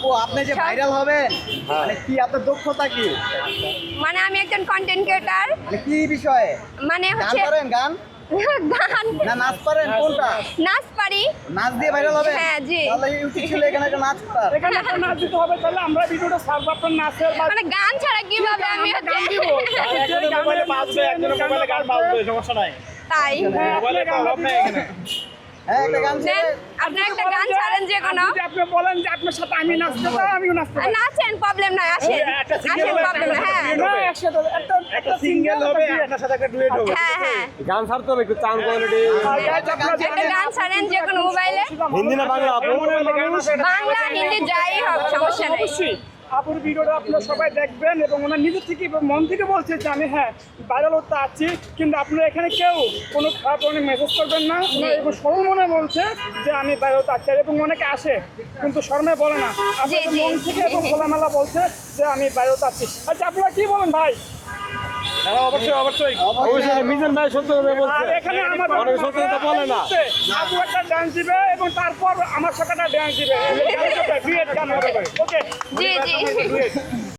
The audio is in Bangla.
আপু আপনি যে ভাইরাল হবেন মানে কি আপনার দক্ষতা কি? মানে আমি একজন কন্টেন্ট ক্রিয়েটার, মানে কি বিষয়ে? মানে গান হচ্ছে পারেন গান? গান না নাচ পারেন কোনটা? নাচ পারি। নাচ দিয়ে ভাইরাল হবে? হ্যাঁ, জি। তাহলে ইউটিউব ছিল এখানে একটা নাচ পার। এখানে একটা নাচ দিতে হবে, তাহলে আমরা ভিডিওটা সার্ভ আপনার নাচের মানে গান ছাড়া কিভাবে আমি গান দিব। একজনের মোবাইলে বাজবে, একজনের মোবাইলে গান বাজবে, সমস্যা নাই। তাই মোবাইলে তো অভাব নেই এখানে। হ্যাঁ একটা গান ছিল। দেন আপনি একটা গান ছাড়েন যে কোনো আপনি বলেন যে আপনার সাথে আমি নাচতে চাই, আমিও নাচতে চাই। নাচেন, প্রবলেম নাই, আসেন একটা single আসেন, হবে, প্রবলেম নাই। হ্যাঁ একটা না, একসাথে একটা সিঙ্গেল হবে, আপনার সাথে একটা ডুয়েট হবে। হ্যাঁ হ্যাঁ গান ছাড়তে হবে একটু চান কোয়ালিটি। একটা গান ছাড়েন যে কোনো মোবাইলে, হিন্দি না বাংলা আপু? বাংলা হিন্দি যাই হোক সমস্যা নাই। অবশ্যই আপুর ভিডিওটা আপনারা সবাই দেখবেন এবং ওনার নিজের থেকে মন থেকে বলছে যে আমি হ্যাঁ ভাইরাল হতে আছি, কিন্তু আপনারা এখানে কেউ কোনো খারাপ ধরনের মেসেজ করবেন না। ওনার এবং সরল মনে বলছে যে আমি ভাইরাল হতে আছি, এবং অনেকে আসে কিন্তু শর্মে বলে না, আপনাদের জি। মন থেকে এবং খোলামেলা বলছে যে আমি ভাইরাল হতে আছি। আচ্ছা আপনারা কি বলেন ভাই? অবশ্যই অবশ্যই। অবশ্যই মিজান ভাই সত্য কথা আর বলছে। এখানে আমার অনেক সত্য কথা বলে না। আপু একটা ডান্স দিবে এবং তারপর আমার সাথে একটা ডান্স দিবে, ওকে জি জি।